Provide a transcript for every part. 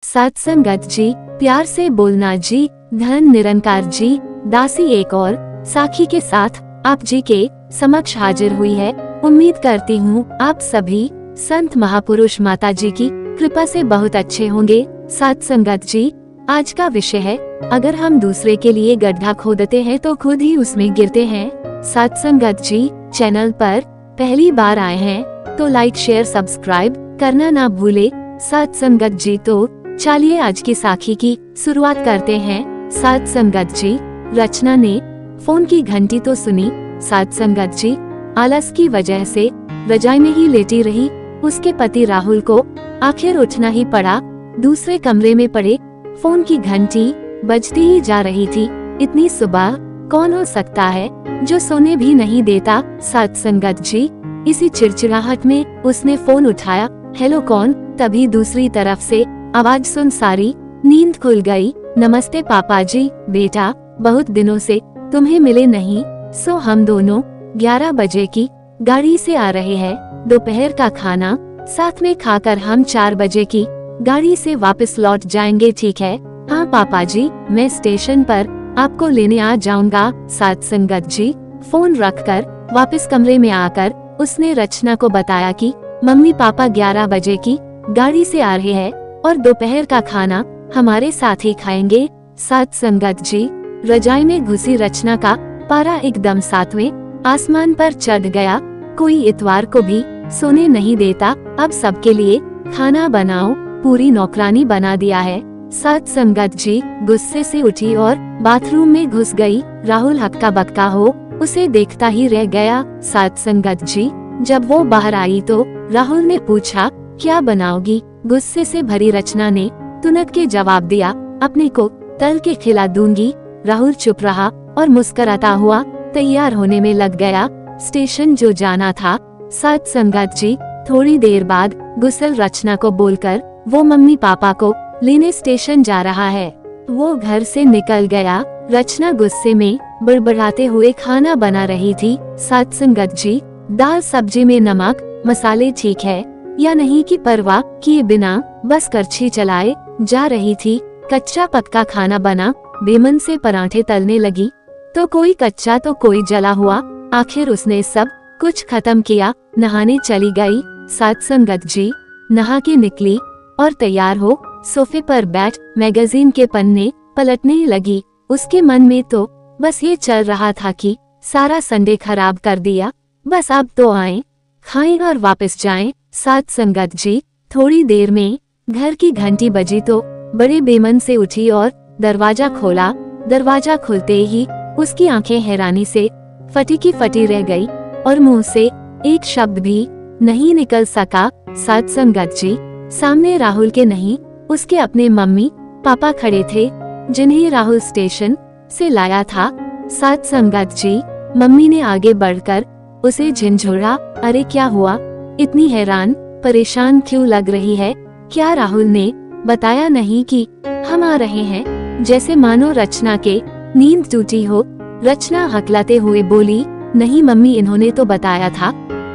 सत्संगत जी, प्यार से बोलना जी, धन निरंकार जी, दासी एक और साखी के साथ आप जी के समक्ष हाजिर हुई है। उम्मीद करती हूँ आप सभी संत महापुरुष माता जी की कृपा से बहुत अच्छे होंगे। सत्संगत जी, आज का विषय है, अगर हम दूसरे के लिए गड्ढा खोदते हैं तो खुद ही उसमें गिरते हैं। सत्संगत जी, चैनल पर पहली बार आए हैं तो लाइक शेयर सब्सक्राइब करना ना भूले। सत्संगत जी, तो चलिए आज की साखी की शुरुआत करते हैं। सत्संगत जी, रचना ने फोन की घंटी तो सुनी। सत्संगत जी, आलस की वजह से रजाई में ही लेटी रही। उसके पति राहुल को आखिर उठना ही पड़ा। दूसरे कमरे में पड़े फोन की घंटी बजती ही जा रही थी। इतनी सुबह कौन हो सकता है जो सोने भी नहीं देता। सत्संगत जी, इसी चिड़चिड़ाहट में उसने फोन उठाया। हेलो, कौन? तभी दूसरी तरफ से आवाज सुन सारी नींद खुल गई। नमस्ते पापा जी, बेटा बहुत दिनों से तुम्हें मिले नहीं। सो हम दोनों 11 बजे की गाड़ी से आ रहे हैं। दोपहर का खाना साथ में खाकर हम 4 बजे की गाड़ी से वापस लौट जाएंगे, ठीक है? हाँ पापा जी, मैं स्टेशन पर आपको लेने आ जाऊंगा। सत्संगत जी, फोन रखकर वापस कमरे में आकर उसने रचना को बताया कि मम्मी पापा 11 बजे की गाड़ी से आ रहे हैं और दोपहर का खाना हमारे साथ ही खाएंगे। सत्संगत जी, रजाई में घुसी रचना का पारा एकदम 7वें आसमान पर चढ़ गया। कोई इतवार को भी सोने नहीं देता। अब सबके लिए खाना बनाओ, पूरी नौकरानी बना दिया है। सत्संगत जी गुस्से से उठी और बाथरूम में घुस गई। राहुल हक्का बक्का हो उसे देखता ही रह गया। सत्संगत जी, जब वो बाहर आई तो राहुल ने पूछा, क्या बनाओगी? गुस्से से भरी रचना ने तुनक के जवाब दिया, अपने को तल के खिला दूंगी। राहुल चुप रहा और मुस्कुराता हुआ तैयार होने में लग गया। स्टेशन जो जाना था। सत्संगत जी, थोड़ी देर बाद गुस्सल रचना को बोलकर वो मम्मी पापा को लेने स्टेशन जा रहा है। वो घर से निकल गया। रचना गुस्से में बड़बड़ाते हुए खाना बना रही थी। सत्संगत जी, दाल सब्जी में नमक मसाले ठीक है या नहीं की परवाह किए बिना बस करछी चलाए जा रही थी। कच्चा पक्का खाना बना। बेमन से पराठे तलने लगी तो कोई कच्चा तो कोई जला हुआ। आखिर उसने सब कुछ खत्म किया। नहाने चली गई। सत्संगत जी, नहा के निकली और तैयार हो सोफे पर बैठ मैगजीन के पन्ने पलटने लगी। उसके मन में तो बस ये चल रहा था कि सारा संडे खराब कर दिया। बस अब तो आए, खाएं और वापस जाएं। सत्संगत जी, थोड़ी देर में घर की घंटी बजी तो बड़े बेमन से उठी और दरवाजा खोला। दरवाजा खुलते ही उसकी आंखें हैरानी से फटी की फटी रह गई और मुंह से एक शब्द भी नहीं निकल सका। सत्संगत जी, सामने राहुल के नहीं उसके अपने मम्मी पापा खड़े थे जिन्हें राहुल स्टेशन से लाया था। सत्संगत जी, मम्मी ने आगे बढ़कर उसे झिंझोड़ा। अरे क्या हुआ? इतनी हैरान परेशान क्यों लग रही है? क्या राहुल ने बताया नहीं कि हम आ रहे हैं? जैसे मानो रचना के नींद टूटी हो। रचना हकलाते हुए बोली, नहीं मम्मी, इन्होंने तो बताया था,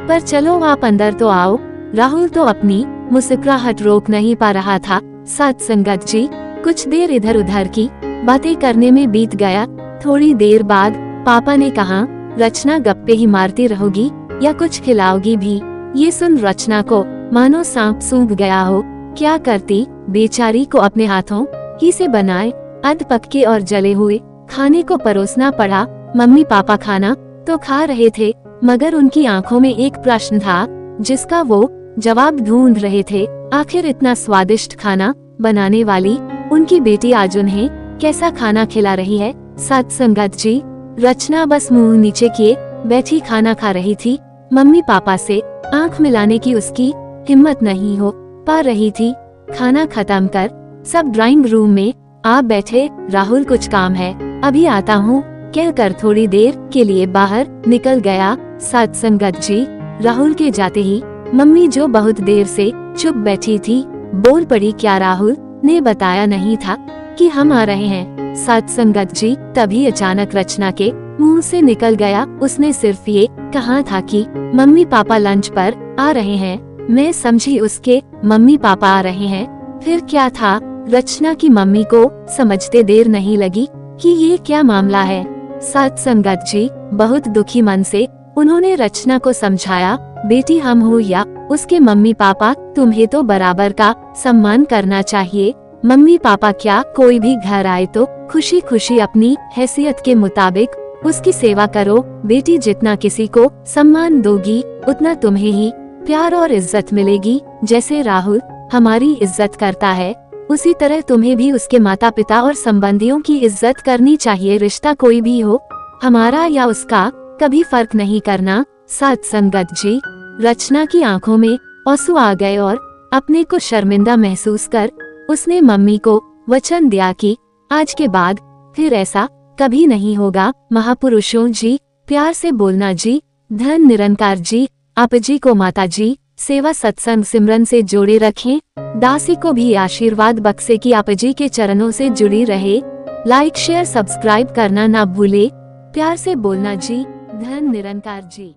पर चलो आप अंदर तो आओ। राहुल तो अपनी मुस्कुराहट रोक नहीं पा रहा था। सत्संगत जी, कुछ देर इधर उधर की बातें करने में बीत गया। थोड़ी देर बाद पापा ने कहा, रचना गप्पे ही मारती रहोगी या कुछ खिलाओगी भी? ये सुन रचना को मानो सांप सूंघ गया हो। क्या करती? बेचारी को अपने हाथों ही से बनाए अध पक्के और जले हुए खाने को परोसना पड़ा। मम्मी पापा खाना तो खा रहे थे मगर उनकी आंखों में एक प्रश्न था जिसका वो जवाब ढूंढ रहे थे। आखिर इतना स्वादिष्ट खाना बनाने वाली उनकी बेटी आज उन्हें कैसा खाना खिला रही है? सत्संगत जी, रचना बस मुंह नीचे किए बैठी खाना खा रही थी। मम्मी पापा से आंख मिलाने की उसकी हिम्मत नहीं हो पा रही थी। खाना खत्म कर सब ड्राइंग रूम में आ बैठे। राहुल, कुछ काम है, अभी आता हूँ कहकर थोड़ी देर के लिए बाहर निकल गया। सत्संगत जी, राहुल के जाते ही मम्मी जो बहुत देर से चुप बैठी थी बोल पड़ी, क्या राहुल ने बताया नहीं था कि हम आ रहे हैं? सत्संगत जी, तभी अचानक रचना के मुंह से निकल गया, उसने सिर्फ ये कहा था कि मम्मी पापा लंच पर आ रहे हैं। मैं समझी उसके मम्मी पापा आ रहे हैं। फिर क्या था? रचना की मम्मी को समझते देर नहीं लगी कि ये क्या मामला है। सत संगत जी बहुत दुखी मन से उन्होंने रचना को समझाया, बेटी हम हो या उसके मम्मी पापा, तुम्हें तो बराबर का सम्मान करना चाहिए। मम्मी पापा क्या, कोई भी घर आए तो खुशी खुशी अपनी हैसियत के मुताबिक उसकी सेवा करो। बेटी जितना किसी को सम्मान दोगी उतना तुम्हें ही प्यार और इज्जत मिलेगी। जैसे राहुल हमारी इज्जत करता है उसी तरह तुम्हें भी उसके माता पिता और संबंधियों की इज्जत करनी चाहिए। रिश्ता कोई भी हो, हमारा या उसका, कभी फर्क नहीं करना। सत संगत जी रचना की आंखों में आंसू आ गए और अपने को शर्मिंदा महसूस कर उसने मम्मी को वचन दिया कि आज के बाद फिर ऐसा कभी नहीं होगा। महापुरुषों जी प्यार से बोलना जी। धन निरंकार जी आप जी को माता जी सेवा सत्संग सिमरन से जोड़े रखें। दासी को भी आशीर्वाद बख्शे कि आप जी के चरणों से जुड़ी रहे। लाइक शेयर सब्सक्राइब करना ना भूले। प्यार से बोलना जी। धन निरंकार जी।